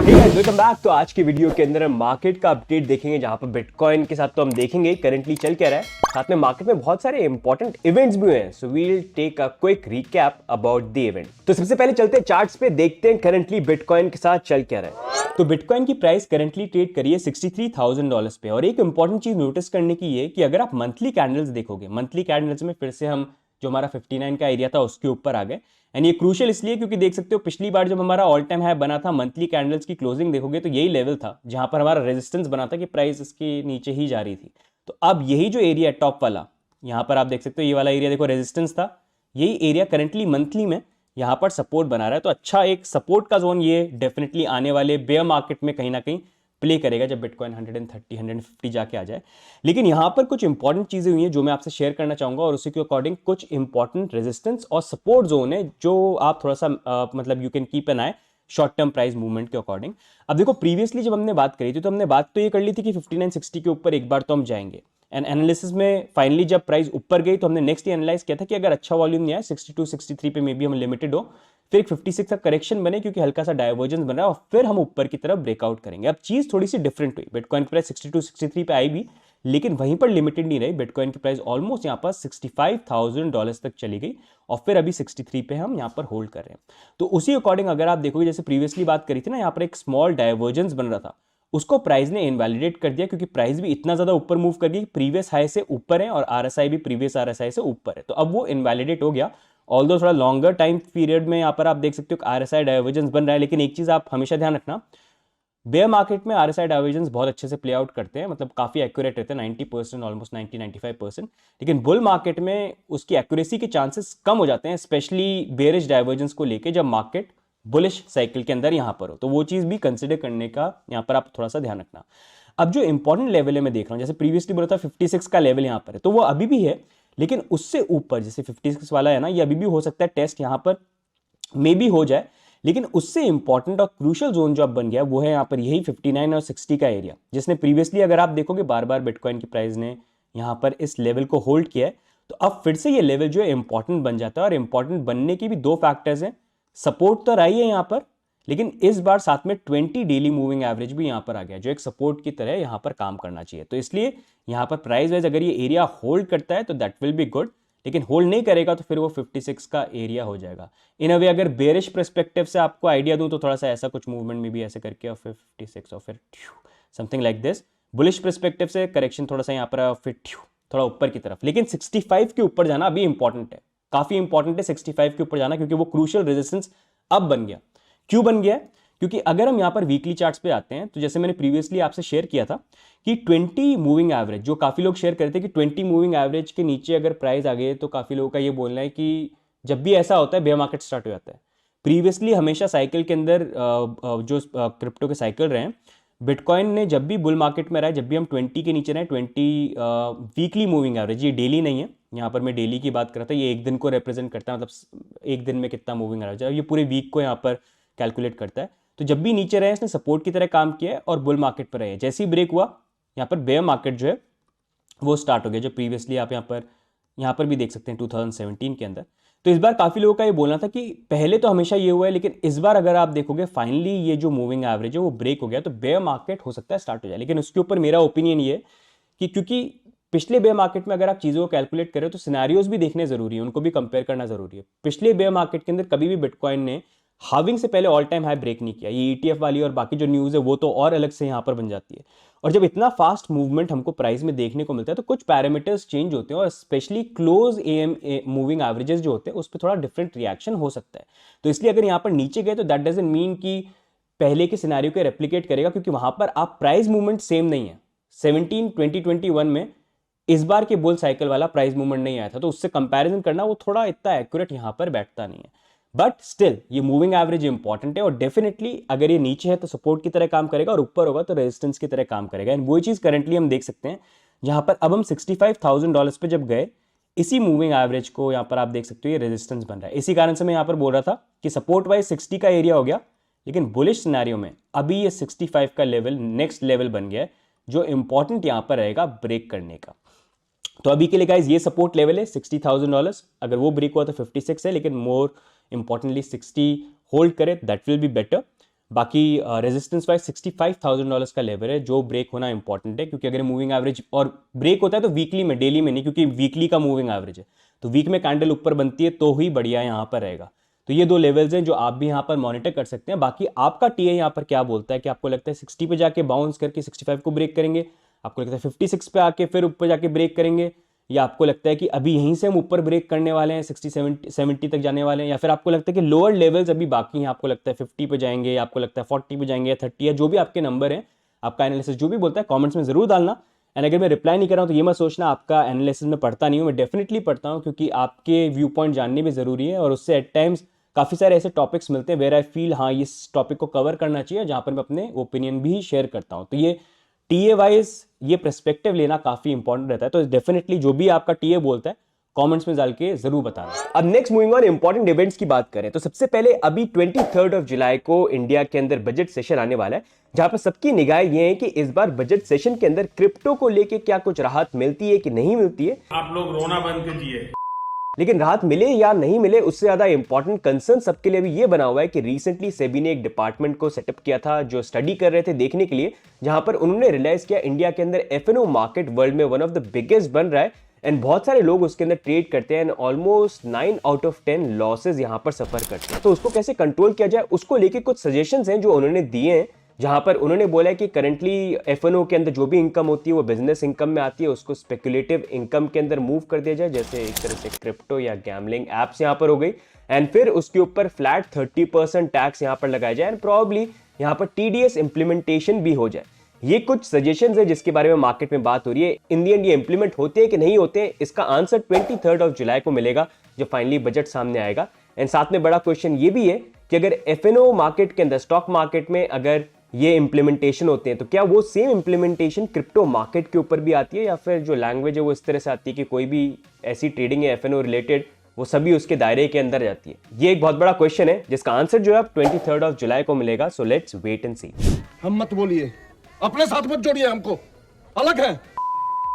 Welcome back. तो आज की वीडियो के अंदर हम मार्केट का अपडेट देखेंगे, जहां पर बिटकॉइन के साथ तो हम देखेंगे करंटली चल क्या रहा है, साथ में मार्केट में बहुत सारे इंपॉर्टेंट इवेंट्स भी हुए हैं। So we will take a quick recap about the event. तो सबसे पहले चलते हैं चार्ट्स पे, देखते हैं करंटली बिटकॉइन के साथ चल क्या रहा है। तो बिटकॉइन की प्राइस करंटली ट्रेड करिए $63,000 पे। और एक इंपॉर्टेंट चीज नोटिस करने की है कि अगर आप मंथली कैंडल्स देखोगे, मंथली कैंडल्स में फिर से हम जो हमारा 59 का एरिया था उसके ऊपर आ गए। एंड ये क्रूशियल इसलिए क्योंकि देख सकते हो पिछली बार जब हमारा ऑल टाइम हाई बना था, मंथली कैंडल्स की क्लोजिंग देखोगे तो यही लेवल था जहां पर हमारा रेजिस्टेंस बना था कि प्राइस इसके नीचे ही जा रही थी। तो अब यही जो एरिया है टॉप वाला, यहां पर आप देख सकते हो ये वाला एरिया देखो रेजिस्टेंस था, यही एरिया करंटली मंथली में यहां पर सपोर्ट बना रहा है। तो अच्छा एक सपोर्ट का जोन ये डेफिनेटली आने वाले बेयर मार्केट में कहीं ना कहीं प्ले करेगा जब बिटकॉइन 130 150 जाके आ जाए। लेकिन यहां पर कुछ इंपॉर्टेंट चीजें हुई हैं जो मैं आपसे शेयर करना चाहूंगा, और उसी के अकॉर्डिंग कुछ इंपॉर्टेंट रेजिस्टेंस और सपोर्ट जोन है जो आप थोड़ा सा मतलब you can keep an I short term price movement के अकॉर्डिंग। अब देखो प्रीवियसली जब हमने बात करी थी तो हमने बात तो ये कर ली थी कि 5960 के ऊपर एक बार तो हम जाएंगे। एंड एनालिसिस में फाइनली जब प्राइस ऊपर गई तो हमने नेक्स्ट एनालाइज किया था कि अगर अच्छा वॉल्यूम नहीं आया 62 63 पे मे बी हम लिमिटेड हो, फिर एक 56 का करेक्शन बने क्योंकि हल्का सा डाइवर्जेंस बन रहा है, और फिर हम ऊपर की तरफ ब्रेकआउट करेंगे। अब चीज थोड़ी सी डिफरेंट हुई, बिटकॉइन प्राइस 62 63 पे आई भी, लेकिन वहीं पर लिमिटेड नहीं रही। बिटकॉइन की प्राइस ऑलमोस्ट यहाँ पर $65,000 तक चली गई, और फिर अभी 63 पे हम यहाँ पर होल्ड कर रहे हैं। तो उसी अकॉर्डिंग अगर आप देखोगे, जैसे प्रीवियसली बात करी थी ना, यहाँ पर एक स्मॉल डाइवर्जेंस बन रहा था, उसको प्राइस ने इनवैलिडेट कर दिया क्योंकि प्राइस भी इतना ज्यादा ऊपर मूव कर गई, प्रीवियस हाई से ऊपर है और आरएसआई भी प्रीवियस आरएसआई से ऊपर है। तो अब वो इनवैलिडेट हो गया। ऑल्दो थोड़ा लॉन्गर टाइम पीरियड में यहाँ पर आप देख सकते हो आरएसआई डाइवर्जेंस बन रहा है, लेकिन एक चीज आप हमेशा ध्यान रखना, बेयर मार्केट में आरएसआई डाइवर्जेंस बहुत अच्छे से प्ले आउट करते हैं, मतलब काफी एक्यूरेट रहते हैं, 90% ऑलमोस्ट 90-95%। लेकिन बुल मार्केट में उसकी एक्यूरेसी के चांसेस कम हो जाते हैं, स्पेशली बेयरिश डाइवर्जेंस को लेके, जब मार्केट बुलिश साइकिल के अंदर यहां पर हो। तो वो चीज भी कंसिडर करने का यहां पर आप थोड़ा सा ध्यान रखना। अब जो इंपॉर्टेंट लेवल है मैं देख रहा हूं, जैसे प्रीवियसली बोला था 56 का लेवल यहां पर है, तो वो अभी भी है, लेकिन उससे ऊपर जैसे 56 वाला है ना, ये अभी भी हो सकता है टेस्ट यहां पर मे भी हो जाए। लेकिन उससे इंपॉर्टेंट और क्रूशियल जोन जो अब बन गया वो है यहाँ पर यही 59 और 60 का एरिया, जिसने प्रीवियसली अगर आप देखोगे बार बार बिटकॉइन की प्राइस ने यहाँ पर इस लेवल को होल्ड किया है। तो अब फिर से ये लेवल जो है इंपॉर्टेंट बन जाता है, और इंपॉर्टेंट बनने की भी दो फैक्टर्स हैं। सपोर्ट तो रही है यहाँ पर, लेकिन इस बार साथ में 20 डेली मूविंग एवरेज भी यहाँ पर आ गया, जो एक सपोर्ट की तरह यहाँ पर काम करना चाहिए। तो इसलिए यहाँ पर प्राइस वाइज अगर ये एरिया होल्ड करता है तो दैट विल बी गुड, लेकिन होल्ड नहीं करेगा तो फिर वो 56 का एरिया हो जाएगा। इन अ वे अगर बेरिश पर्सपेक्टिव से आपको आइडिया दूं तो थोड़ा सा ऐसा कुछ मूवमेंट में भी ऐसे करके, और फिर 56 और फिर something like this. Bullish perspective से करेक्शन थोड़ा सा यहाँ पर, फिर थोड़ा ऊपर की तरफ। लेकिन 65 के ऊपर जाना अभी इंपॉर्टेंट है, काफी इंपॉर्टेंट है 65 के ऊपर जाना, क्योंकि वो क्रूशियल रेजिस्टेंस अब बन गया। क्यों बन गया? क्योंकि अगर हम यहाँ पर वीकली चार्ट्स पे आते हैं तो जैसे मैंने प्रीवियसली आपसे शेयर किया था कि 20 मूविंग एवरेज, जो काफी लोग शेयर करते हैं कि 20 मूविंग एवरेज के नीचे अगर प्राइस आ गई तो काफी लोगों का ये बोलना है कि जब भी ऐसा होता है बेयर मार्केट स्टार्ट हो जाता है। प्रीवियसली हमेशा साइकिल के अंदर जो क्रिप्टो के साइकिल रहे हैं, बिटकॉइन ने जब भी बुल मार्केट में रहा है, जब भी हम 20 के नीचे रहे, 20 वीकली मूविंग एवरेज, ये डेली नहीं है, यहाँ पर मैं डेली की बात कर रहा था, ये एक दिन को रिप्रेजेंट करता है, मतलब एक दिन में कितना मूविंग एवरेज है, ये पूरे वीक को यहाँ पर कैलकुलेट करता है। तो जब भी नीचे रहे इसने सपोर्ट की तरह काम किया है और बुल मार्केट पर रहे। जैसे ही ब्रेक हुआ यहाँ पर बेयर मार्केट जो है वो स्टार्ट हो गया, जो प्रीवियसली आप यहाँ पर भी देख सकते हैं 2017 के अंदर। तो इस बार काफी लोगों का ये बोलना था कि पहले तो हमेशा ये हुआ है, लेकिन इस बार अगर आप देखोगे फाइनली ये जो मूविंग एवरेज है वो ब्रेक हो गया, तो बेयर मार्केट हो सकता है स्टार्ट हो जाए। लेकिन उसके ऊपर मेरा ओपिनियन ये है कि क्योंकि पिछले बेयर मार्केट में अगर आप चीजों को कैलकुलेट करें तो सिनेरियोज भी देखने जरूरी है, उनको भी कंपेयर करना जरूरी है। पिछले बेयर मार्केट के अंदर कभी भी बिटकॉइन ने हाविंग से पहले ऑल टाइम हाई ब्रेक नहीं किया। ये ईटीएफ वाली और बाकी जो न्यूज है वो तो और अलग से यहाँ पर बन जाती है। और जब इतना फास्ट मूवमेंट हमको प्राइस में देखने को मिलता है तो कुछ पैरामीटर्स चेंज होते हैं, और specially close am moving averages जो होते हैं उस पर थोड़ा डिफरेंट रिएक्शन हो सकता है। तो इसलिए अगर यहाँ पर नीचे गए तो दैट डजंट मीन कि पहले के सिनेरियो को रेप्लिकेट करेगा, क्योंकि वहां पर आप प्राइस मूवमेंट सेम नहीं है। 2021 में इस बार के बुल साइकिल वाला प्राइस मूवमेंट नहीं आया था, तो उससे कंपैरिजन करना वो थोड़ा इतना एक्यूरेट यहां पर बैठता नहीं है। बट स्टिल ये मूविंग एवरेज इंपॉर्टेंट है, और डेफिनेटली अगर ये नीचे है तो सपोर्ट की तरह काम करेगा, और ऊपर होगा तो रेजिस्टेंस की तरह काम करेगा। एंड वही चीज करंटली हम देख सकते हैं, जहां पर अब हम $65,000 पे जब गए, इसी मूविंग एवरेज को यहां पर आप देख सकते हो ये रेजिस्टेंस बन रहा है। इसी कारण से मैं यहां पर बोल रहा था कि सपोर्ट वाइज 60 का एरिया हो गया, लेकिन बुलिश सिनेरियो में अभी ये 65 का लेवल नेक्स्ट लेवल बन गया है, जो इंपॉर्टेंट यहां पर रहेगा ब्रेक करने का। तो अभी के लिए गाइस ये सपोर्ट लेवल है $60,000, अगर वो ब्रेक हुआ तो 56 है, लेकिन मोर इंपॉर्टेंटली 60 होल्ड करे दैट विल बी बेटर। बाकी रेजिस्टेंस वाइज $65,000 का लेवल है जो ब्रेक होना इंपॉर्टेंट है, क्योंकि अगर मूविंग एवरेज और ब्रेक होता है तो वीकली में, डेली में नहीं, क्योंकि वीकली का मूविंग एवरेज है, तो वीक में कैंडल ऊपर बनती है तो ही बढ़िया यहाँ पर रहेगा। तो ये दो लेवल्स हैं जो आप भी यहाँ पर मॉनिटर कर सकते हैं। बाकी आपका टीए यहाँ पर क्या बोलता है कि आपको लगता है 60 पे जाके बाउंस करके 65 को ब्रेक करेंगे, आपको लगता है 56 पे आके फिर ऊपर जाके ब्रेक करेंगे, या आपको लगता है कि अभी यहीं से हम ऊपर ब्रेक करने वाले हैं, 60-70 तक जाने वाले हैं, या फिर आपको लगता है कि लोअर लेवल्स अभी बाकी हैं, आपको लगता है 50 पे जाएंगे, आपको लगता है 40 पे जाएंगे या 30, या जो भी आपके नंबर हैं, आपका एनालिसिस जो भी बोलता है कमेंट्स में जरूर डालना। एंड अगर मैं रिप्लाई नहीं कर रहा हूँ तो ये मत सोचना आपका एनालिसिस में पढ़ता नहीं हूँ, मैं डेफिनेटली पढ़ता हूँ, क्योंकि आपके व्यू पॉइंट जानने भी जरूरी है, और उससे एट टाइम्स काफ़ी सारे ऐसे टॉपिक्स मिलते हैं वेयर आई फील हाँ इस टॉपिक को कवर करना चाहिए, जहाँ पर मैं अपने ओपिनियन भी शेयर करता हूँ। तो ये टीए वाइज ये पर्सपेक्टिव लेना काफी इंपॉर्टेंट रहता है, तो डेफिनेटली जो भी आपका टीए बोलता है कमेंट्स में डाल के जरूर बताना। अब next moving on important events की बात करें तो सबसे पहले अभी 23 जुलाई को इंडिया के अंदर बजट सेशन आने वाला है, जहां पर सबकी निगाह ये है कि इस बार बजट सेशन के अंदर क्रिप्टो को लेके क्या कुछ राहत मिलती है कि नहीं मिलती है। आप लोग रोना बंद कीजिए। लेकिन राहत मिले या नहीं मिले उससे ज्यादा इंपॉर्टेंट कंसर्न सबके लिए भी ये बना हुआ है कि रिसेंटली सेबी ने एक डिपार्टमेंट को सेटअप किया था जो स्टडी कर रहे थे देखने के लिए, जहां पर उन्होंने रियलाइज किया इंडिया के अंदर एफएनओ मार्केट वर्ल्ड में वन ऑफ द बिगेस्ट बन रहा है, एंड बहुत सारे लोग उसके अंदर ट्रेड करते हैं, and almost 9 out of 10 losses यहां पर सफर करते हैं। तो उसको कैसे कंट्रोल किया जाए उसको लेके कुछ सजेशंस हैं जो उन्होंने दिए हैं, जहां पर उन्होंने बोला है कि करंटली एफएनओ के अंदर जो भी इनकम होती है वो बिजनेस इनकम में आती है, उसको स्पेकुलेटिव इनकम के अंदर मूव कर दिया जाए, जैसे एक तरह से क्रिप्टो या गैमलिंग एप्स यहां पर हो गई, एंड फिर उसके ऊपर फ्लैट 30% टैक्स यहां पर लगाया जाए, एंड प्रॉब्ली यहां पर टीडीएस इंप्लीमेंटेशन भी हो जाए। ये कुछ सजेशंस है जिसके बारे में मार्केट में बात हो रही है। इन दी एंड ये इंप्लीमेंट होते हैं कि नहीं होते हैं, इसका आंसर 23 जुलाई को मिलेगा जब फाइनली बजट सामने आएगा। एंड साथ में बड़ा क्वेश्चन ये भी है कि अगर एफएनओ मार्केट के अंदर, स्टॉक मार्केट में अगर ये इंप्लीमेंटेशन होते हैं तो क्या वो सेम इंप्लीमेंटेशन क्रिप्टो मार्केट के ऊपर भी आती है, या फिर जो लैंग्वेज है वो इस तरह से आती है कि कोई भी ऐसी ट्रेडिंग है एफएनओ रिलेटेड वो सभी उसके दायरे के अंदर जाती है। ये एक बहुत बड़ा क्वेश्चन है जिसका आंसर जो है अब 23 जुलाई को मिलेगा। सो लेट्स वेट एंड सी। हम मत बोलिए, अपने साथ मत जोड़िए, हमको अलग है।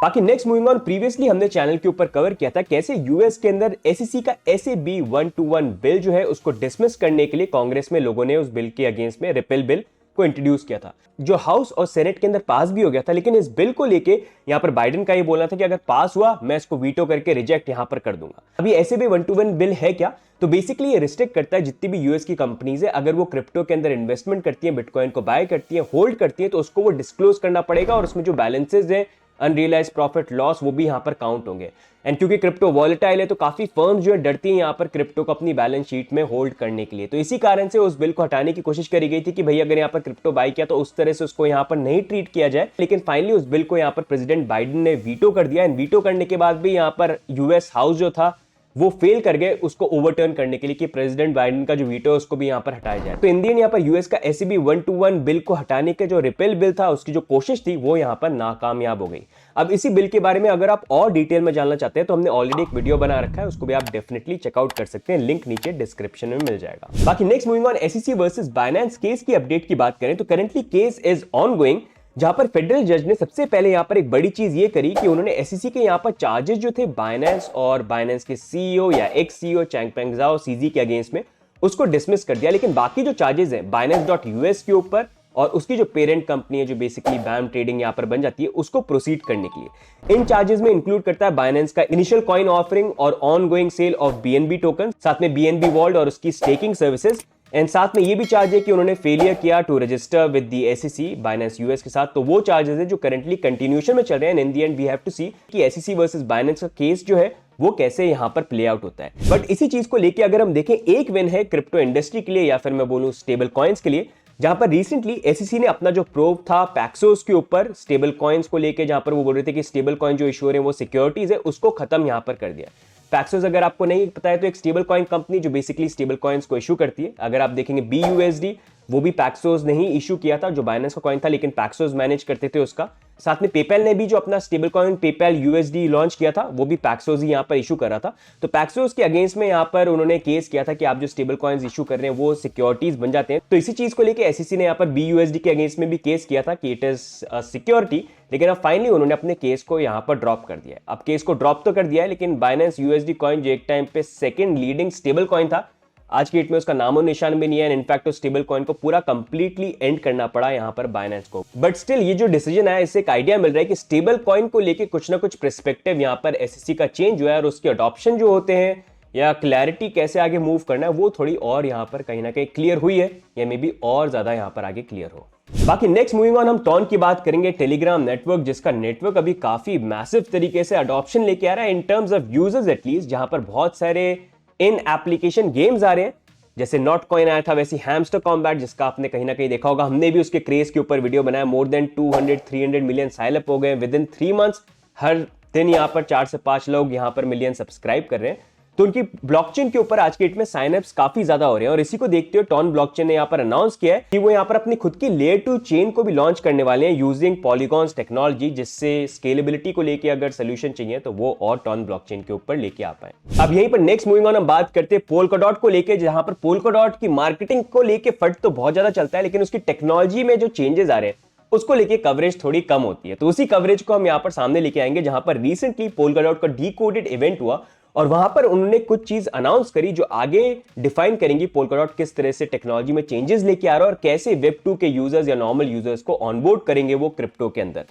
बाकी नेक्स्ट मूविंग ऑन, प्रीवियसली हमने चैनल के ऊपर कवर किया था कैसे यूएस के अंदर एसईसी का SAB 121 बिल जो है उसको डिसमिस करने के लिए कांग्रेस में लोगों ने उस बिल के अगेंस्ट में रिपेल बिल को इंट्रोड्यूस किया था, जो हाउस और सेनेट के अंदर पास भी हो गया था। लेकिन इस बिल को लेके यहां पर बाइडेन का ये बोलना था कि अगर पास हुआ मैं इसको वीटो करके रिजेक्ट यहां पर कर दूंगा। अभी SAB 121 बिल है क्या, तो बेसिकली ये रिस्ट्रिक्ट करता है जितनी भी यूएस की कंपनीज है अगर वो क्रिप्टो के अंदर इन्वेस्टमेंट करती है, बिटकॉइन को बाय करती है, होल्ड करती है, तो उसको वो डिस्क्लोज करना पड़ेगा, और उसमें जो बैलेंसेज है अनरियलाइज प्रॉफिट लॉस वो भी यहां पर काउंट होंगे। एंड क्योंकि क्रिप्टो वॉलेटाइल है तो काफी फर्म्स जो है डरती हैं यहां पर क्रिप्टो को अपनी बैलेंस शीट में होल्ड करने के लिए, तो इसी कारण से उस बिल को हटाने की कोशिश करी गई थी कि भाई अगर यहां पर क्रिप्टो बाय किया तो उस तरह से उसको यहां पर नहीं ट्रीट किया जाए। लेकिन फाइनली उस बिल को यहां पर प्रेसिडेंट बाइडेन ने वीटो कर दिया, एंड वीटो करने के बाद भी यहां पर यूएस हाउस जो था वो फेल कर गए उसको ओवरटर्न करने के लिए कि प्रेसिडेंट बाइडेन का जो वीटो है उसको भी यहां पर हटाया जाए। तो इंडियन यहां पर यूएस का SAB 121 बिल को हटाने के जो रिपेल बिल था उसकी जो कोशिश थी वो यहां पर नाकामयाब हो गई। अब इसी बिल के बारे में अगर आप और डिटेल में जानना चाहते हैं तो हमने ऑलरेडी एक वीडियो बना रखा है, उसको भी आप डेफिनेटली चेकआउट कर सकते हैं, लिंक नीचे डिस्क्रिप्शन में मिल जाएगा। बाकी next moving on SEC versus Binance case की अपडेट की बात करें तो करेंटली केस इज ऑनगोइंग, जहां पर फेडरल जज ने सबसे पहले यहां पर एक बड़ी चीज ये करी कि उन्होंने SEC के यहां पर चार्जेस जो थे बाइनेंस और बाइनेंस के CEO या एक्स CEO चैंगपेंग ज़ाओ CZ के अगेंस्ट में उसको डिसमिस कर दिया। लेकिन बाकी जो चार्जेस हैं Binance.US के ऊपर और उसकी जो पेरेंट कंपनी है जो बेसिकली बैम ट्रेडिंग यहां पर बन जाती है उसको प्रोसीड करने के लिए इन चार्जेस में इंक्लूड करता है बाइनेंस का इनिशियल कॉइन ऑफरिंग और ongoing sale of BNB token, साथ में BNB वॉल्ट और उसकी स्टेकिंग सर्विसेज, एंड साथ में ये भी चार्ज है कि उन्होंने फेलियर किया to register with the SEC Binance US के साथ। तो वो चार्जेस है जो करंटली कंटिन्यूएशन में चल रहे हैं। इन दी एंड वी हैव टू सी कि SEC वर्सेस बाइनेंस का केस जो है वो कैसे यहां पर प्ले आउट होता है। बट इसी चीज को लेके अगर हम देखें एक विन है क्रिप्टो इंडस्ट्री के लिए या फिर मैं बोलूं स्टेबल कॉइन्स के लिए, जहां पर रिसेंटली SEC ने अपना जो प्रोब था पैक्सोस के ऊपर स्टेबल कॉइन्स को लेके, जहां पर वो बोल रहे थे कि स्टेबल कॉइन जो इश्यूर है वो सिक्योरिटीज है, उसको खत्म यहां पर कर दिया। पैक्सोस अगर आपको नहीं पता है तो एक स्टेबल कॉइन कंपनी जो बेसिकली स्टेबल कॉइन्स को इशू करती है। अगर आप देखेंगे BUSD वो भी पैक्सोस ने ही इशू किया था, जो बाइनेंस का कॉइन था, लेकिन पैक्सोस मैनेज करते थे उसका। साथ में पेपैल ने भी जो अपना stable coin PayPal USD launch किया था वो भी पैक्सोस ही यहां पर इशू कर रहा था। तो पैक्सोस के अगेंस्ट में यहां पर उन्होंने केस किया था कि आप जो स्टेबल कॉइन्स इशू कर रहे हैं वो सिक्योरिटीज बन जाते हैं। तो इसी चीज को लेकर SEC ने यहां पर BUSD के अगेंस्ट में भी केस किया था कि इट इज सिक्योरिटी, लेकिन अब फाइनली उन्होंने अपने केस को यहां पर ड्रॉप कर दिया है। अब केस को ड्रॉप तो कर दिया है, लेकिन बाइनेंस USD कॉइन जो एक टाइम पे सेकंड लीडिंग स्टेबल कॉइन था आज की डेट में उसका नामो निशान भी नहीं है। इनफैक्ट तो स्टेबल कॉइन को पूरा कंप्लीटली एंड करना पड़ा यहाँ पर बाइनेंस को। बट स्टिल ये जो डिसीजन है इससे एक आइडिया मिल रहा है कि स्टेबल कॉइन को लेके कुछ ना कुछ पर्सपेक्टिव यहाँ पर एसईसी का चेंज हुआ है और उसके अडॉप्शन जो होते हैं या क्लैरिटी कैसे आगे मूव करना है वो थोड़ी और यहाँ पर कहीं ना कहीं क्लियर हुई है या मे बी और ज्यादा यहाँ पर आगे क्लियर हो। बाकी नेक्स्ट मूविंग ऑन हम टॉन की बात करेंगे, टेलीग्राम नेटवर्क जिसका नेटवर्क अभी काफी मैसिव तरीके से अडॉप्शन लेके आ रहा है in terms of users at least, जहां पर बहुत सारे इन एप्लीकेशन गेम्स आ रहे हैं। जैसे नॉट कॉइन आया था वैसे हैमस्टर कॉम्बैट जिसका आपने कहीं ना कहीं देखा होगा, हमने भी उसके क्रेज के ऊपर वीडियो बनाया। More than 200-300 million sign up हो गए विद इन 3 मंथ्स। हर दिन यहाँ पर 4 से 5 लोग यहाँ पर मिलियन सब्सक्राइब कर रहे हैं। तो उनकी ब्लॉकचेन के ऊपर आज के डेट में साइन अप्स काफी ज्यादा हो रहे हैं और इसी को देखते हुए टॉन ब्लॉकचेन ने यहाँ पर अनाउंस किया है कि वो यहाँ पर अपनी खुद की लेयर 2 चेन को भी लॉन्च करने वाले हैं यूजिंग पॉलीगॉन्स टेक्नोलॉजी, जिससे स्केलेबिलिटी को लेके अगर सोल्यूशन चाहिए तो वो और टॉन ब्लॉकचेन के ऊपर लेके आ पाए। अब यहीं पर नेक्स्ट मूविंग ऑन हम बात करते हैं पोल्काडॉट को लेके, जहां पर पोल्काडॉट की मार्केटिंग को लेके फट तो बहुत ज्यादा चलता है लेकिन उसकी टेक्नोलॉजी में जो चेंजेस आ रहे हैं उसको लेके कवरेज थोड़ी कम होती है। तो उसी कवरेज को हम यहाँ पर सामने लेके आएंगे, जहां पर रिसेंटली पोल्काडॉट का डीकोडेड इवेंट हुआ और वहां पर उन्होंने कुछ चीज अनाउंस करी जो आगे डिफाइन करेंगी पोल्काडॉट किस तरह से टेक्नोलॉजी में चेंजेस लेके आ रहा है और कैसे वेब 2 के यूजर्स या नॉर्मल यूजर्स को ऑनबोर्ड करेंगे वो क्रिप्टो के अंदर।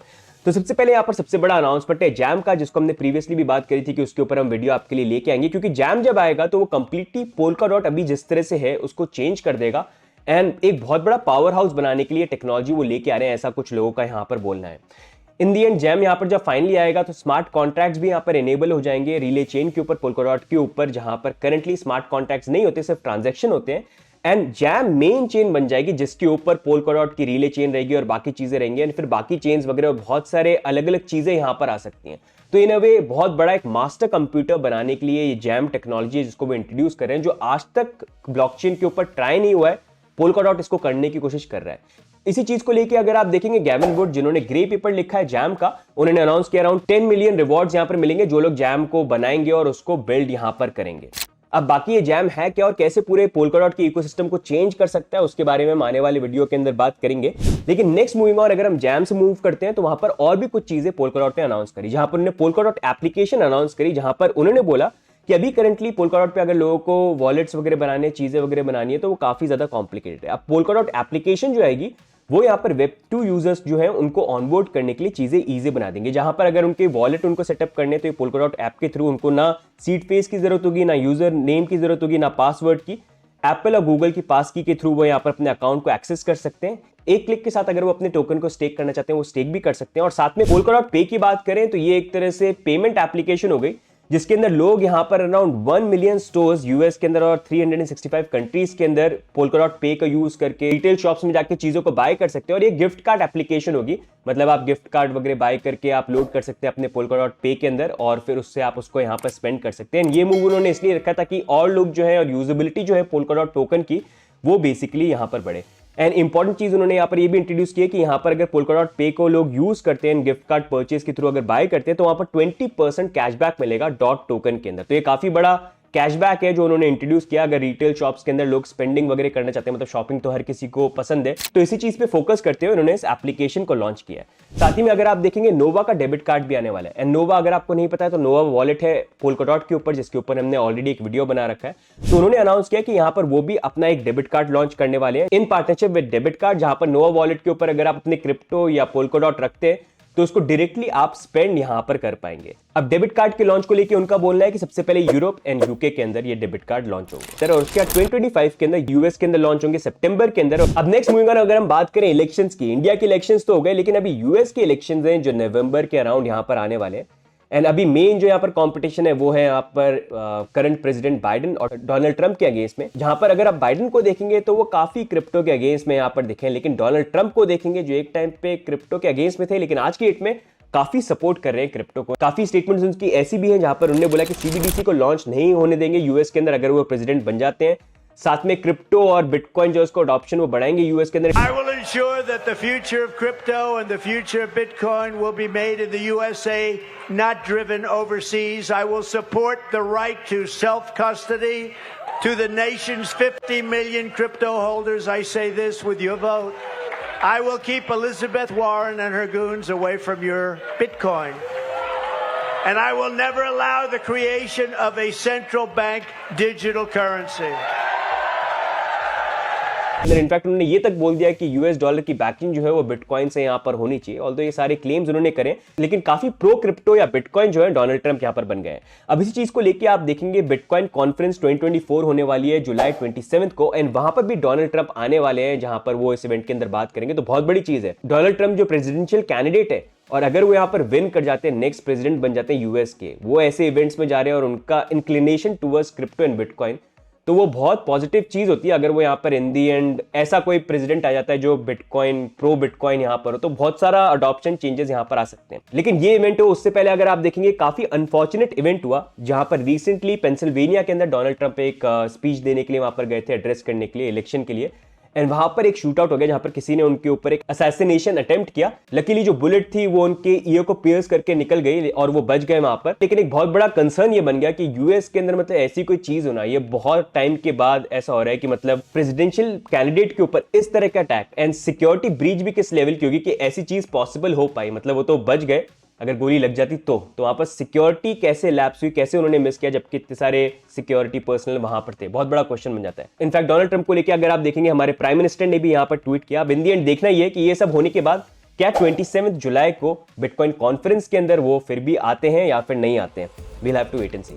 तो सबसे पहले यहाँ पर सबसे बड़ा अनाउंसमेंट है जैम का, जिसको हमने प्रीवियसली भी बात करी थी कि उसके ऊपर हम वीडियो आपके लिए लेके आएंगे, क्योंकि जैम जब आएगा तो वो कंप्लीटली पोल्काडॉट अभी जिस तरह से है उसको चेंज कर देगा एंड एक बहुत बड़ा पावर हाउस बनाने के लिए टेक्नोलॉजी वो लेके आ रहे हैं, ऐसा कुछ लोगों का यहाँ पर बोलना है। इन दी एंड जैम यहाँ पर जब फाइनली आएगा तो स्मार्ट कॉन्ट्रैक्ट्स भी यहाँ पर एनेबल हो जाएंगे रिले चेन के ऊपर, पोल्काडॉट के ऊपर, जहां पर करंटली स्मार्ट कॉन्ट्रैक्ट्स नहीं होते, सिर्फ ट्रांजैक्शन होते हैं। एंड जैम मेन चेन बन जाएगी जिसके ऊपर पोल्काडॉट की रिले चेन रहेगी और बाकी चीजें रहेंगी एंड फिर बाकी चेन्स वगैरह बहुत सारे अलग अलग चीजें यहाँ पर आ सकती हैं। तो इन अ वे बहुत बड़ा एक मास्टर कंप्यूटर बनाने के लिए ये जैम टेक्नोलॉजी है जिसको वो इंट्रोड्यूस कर रहे हैं, जो आज तक ब्लॉकचेन के ऊपर ट्राई नहीं हुआ है। पोल्काडॉट इसको करने की कोशिश कर रहा है। इसी चीज को लेके अगर आप देखेंगे गैविन वुड जिन्होंने ग्रे पेपर लिखा है जैम का, उन्होंने अनाउंस किया अराउंड 10 मिलियन रिवॉर्ड्स यहां पर मिलेंगे जो लोग जैम को बनाएंगे और उसको बिल्ड यहां पर करेंगे। अब बाकी ये जैम है क्या और कैसे पूरे पोल्काडॉट के इकोसिस्टम को चेंज कर सकता है उसके बारे में हम आने वाले वीडियो के अंदर बात करेंगे। लेकिन नेक्स्ट मूविंग और अगर हम जैम से मूव करते हैं तो वहां पर और भी कुछ चीजें पोल्काडॉट ने अनाउंस करी, जहां पर उन्होंने पोल्काडॉट एप्लीकेशन अनाउंस करी, जहां पर उन्होंने बोला कि अभी करंटली पोल्काडॉट पे अगर लोगों को वॉलेट्स वगैरह बनाने, चीजें वगैरह बनानी है तो वो काफी ज्यादा कॉम्प्लिकेटेड है। अब पोल्काडॉट एप्लीकेशन जो आएगी वो यहाँ पर वेब 2 यूजर्स जो है उनको ऑनबोर्ड करने के लिए चीजें इजी बना देंगे, जहां पर अगर उनके वॉलेट उनको सेटअप करने तो ये पोल्काडॉट ऐप के थ्रू उनको ना सीड फेस की जरूरत होगी, ना यूजर नेम की जरूरत होगी, ना पासवर्ड की। एप्पल और गूगल की पास की के थ्रू वो यहाँ पर अपने अकाउंट को एक्सेस कर सकते हैं। एक क्लिक के साथ अगर वो अपने टोकन को स्टेक करना चाहते हैं वो स्टेक भी कर सकते हैं। और साथ में पोल्काडॉट पे की बात करें तो ये एक तरह से पेमेंट एप्लीकेशन हो गई जिसके अंदर लोग यहां पर अराउंड 1 मिलियन स्टोर्स यूएस के अंदर और 365 कंट्रीज के अंदर पोल्काडॉट पे का यूज करके रिटेल शॉप्स में जाके चीजों को बाय कर सकते हैं। और ये गिफ्ट कार्ड एप्लीकेशन होगी, मतलब आप गिफ्ट कार्ड वगैरह बाय करके आप लोड कर सकते हैं अपने पोल्काडॉट पे के अंदर और फिर उससे आप उसको यहां पर स्पेंड कर सकते हैं। ये मूव उन्होंने इसलिए रखा था कि और लोग जो है और यूजेबिलिटी जो है पोल्काडॉट टोकन की वो बेसिकली यहां पर बढ़े। एंड इंपॉर्टेंट चीज उन्होंने यहाँ पर ये भी इंट्रोड्यूस किया कि यहाँ पर अगर पोल्काडॉट पे को लोग यूज करते हैं गिफ्ट कार्ड परचेज के थ्रू अगर बाय करते हैं तो वहां पर 20% कैशबैक मिलेगा डॉट टोकन के अंदर। तो ये काफी बड़ा कैशबैक है जो उन्होंने इंट्रोड्यूस किया अगर रिटेल शॉप्स के अंदर लोग स्पेंडिंग वगैरह करना चाहते हैं, मतलब शॉपिंग तो हर किसी को पसंद है, तो इसी चीज पे फोकस करते हुए उन्होंने इस एप्लीकेशन को लॉन्च किया है। साथ ही में अगर आप देखेंगे नोवा का डेबिट कार्ड भी आने वाला है। एंड नोवा अगर आपको नहीं पता है तो नोवा वॉलेट है पोल्काडॉट के ऊपर जिसके ऊपर हमने ऑलरेडी एक वीडियो बना रखा है। तो उन्होंने अनाउंस किया कि यहाँ पर वो भी अपना एक डेबिट कार्ड लॉन्च करने वाले हैं in partnership with debit card, जहां पर नोवा वॉलेट के ऊपर अगर आप अपने क्रिप्टो या पोल्काडॉट रखते हैं तो उसको डायरेक्टली आप स्पेंड यहां पर कर पाएंगे। अब डेबिट कार्ड के लॉन्च को लेके उनका बोलना है कि सबसे पहले यूरोप एंड यूके के अंदर ये डेबिट कार्ड लॉन्च होंगे सर, और उसके बाद 2025 के अंदर यूएस के अंदर लॉन्च होंगे सितंबर के अंदर। अब नेक्स्ट मूविंग ऑन अगर हम बात करें इलेक्शंस की, इंडिया के इलेक्शंस तो हो गए लेकिन अभी यूएस के इलेक्शंस हैं जो नवंबर के अराउंड यहां पर आने वाले हैं। एंड अभी मेन जो यहाँ पर कंपटीशन है वो है यहाँ पर करंट प्रेसिडेंट बाइडेन और डोनाल्ड ट्रंप के अगेंस्ट में, जहां पर अगर आप बाइडेन को देखेंगे तो वो काफी क्रिप्टो के अगेंस्ट में यहाँ पर दिखे, लेकिन डोनाल्ड ट्रंप को देखेंगे जो एक टाइम पे क्रिप्टो के अगेंस्ट में थे लेकिन आज की डेट में काफी सपोर्ट कर रहे हैं क्रिप्टो को। काफी स्टेटमेंट्स उनकी ऐसी भी हैं जहां पर उन्होंने बोला कि सीबीडीसी को लॉन्च नहीं होने देंगे यूएस के अंदर अगर वो प्रेसिडेंट बन जाते हैं। साथ में क्रिप्टो और बिटकॉइन जो उसको अडॉप्शन वो बढ़ाएंगे यूएस के अंदर। I will ensure that the future of crypto and the future of Bitcoin will be made in the USA, not driven overseas. I will support the right to self-custody to the nation's 50 million crypto holders. I say this with your vote. I will keep Elizabeth Warren and her goons away from your Bitcoin. And I will never allow the creation of a central bank digital currency. In fact उन्होंने ये तक बोल दिया कि US dollar की banking जो है वो बिटकॉइन से यहाँ पर होनी चाहिए। ऑल्दो ये सारे क्लेम्स उन्होंने करें, लेकिन काफी प्रो क्रिप्टो या बिटकॉइन जो है डोनाल्ड ट्रंप यहाँ पर बन गए हैं। अब इसी चीज को लेकर आप देखेंगे बिटकॉइन कॉन्फ्रेंस 2024 होने वाली है जुलाई 27 को, एंड वहां पर भी डोनाल्ड ट्रंप आने वाले हैं, जहां पर वो इस इवेंट के अंदर बात करेंगे। तो बहुत बड़ी चीज है। डोनाल्ड ट्रंप जो प्रेसिडेंशियल कैंडिडेट है, और अगर वो यहाँ पर विन कर जाते हैं, नेक्स्ट प्रेसिडेंट बन जाते हैं यूएस के, वो ऐसे इवेंट्स में जा रहे हैं और उनका inclination towards crypto and bitcoin, तो वो बहुत पॉजिटिव चीज होती है। अगर वो यहाँ पर इन दी एंड ऐसा कोई प्रेसिडेंट आ जाता है जो बिटकॉइन प्रो बिटकॉइन यहाँ पर हो, तो बहुत सारा अडॉप्शन चेंजेस यहाँ पर आ सकते हैं। लेकिन ये इवेंट हो उससे पहले अगर आप देखेंगे काफी अनफॉर्चुनेट इवेंट हुआ, जहां पर रिसेंटली पेंसिल्वेनिया के अंदर डोनाल्ड ट्रंप एक स्पीच देने के लिए वहां पर गए थे, एड्रेस करने के लिए इलेक्शन के लिए, एंड वहां पर एक शूट आउट हो गया जहां पर किसी ने उनके ऊपर एक असैसिनेशन अटेम्प्ट किया। लकीली जो बुलेट थी वो उनके ईयर को पियर्स करके निकल गई और वो बच गए वहां पर। लेकिन एक बहुत बड़ा कंसर्न ये बन गया कि यूएस के अंदर मतलब ऐसी कोई चीज होना, ये बहुत टाइम के बाद ऐसा हो रहा है कि मतलब प्रेसिडेंशियल कैंडिडेट के ऊपर इस तरह का अटैक, एंड सिक्योरिटी ब्रीच भी किस लेवल की होगी कि ऐसी चीज पॉसिबल हो पाई। मतलब वो तो बच गए, अगर गोली लग जाती तो वहां पर सिक्योरिटी कैसे लैप्स हुई, कैसे उन्होंने मिस किया, जबकि इतने सारे सिक्योरिटी पर्सनल वहां पर थे। बहुत बड़ा क्वेश्चन बन जाता है। इनफैक्ट डोनाल्ड ट्रंप को लेकर अगर आप देखेंगे, हमारे प्राइम मिनिस्टर ने भी यहां पर ट्वीट किया। अब इन दी एंड देखना ही है कि ये सब होने के बाद क्या 27 जुलाई को बिटकॉइन कॉन्फ्रेंस के अंदर वो फिर भी आते हैं या फिर नहीं आते हैं। We'll have to wait and see.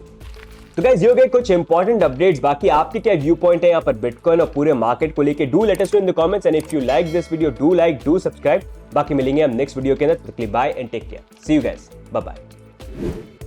तो गाइस, ये हो गए कुछ इंपॉर्टेंट अपडेट्स। बाकी आपके क्या व्यू पॉइंट है यहाँ पर बिटकॉइन और पूरे मार्केट को लेके, do let us know in the comments, and if you like this video do like, do subscribe. बाकी मिलेंगे हम नेक्स्ट वीडियो के अंदर। Bye and take care. See you guys, bye bye.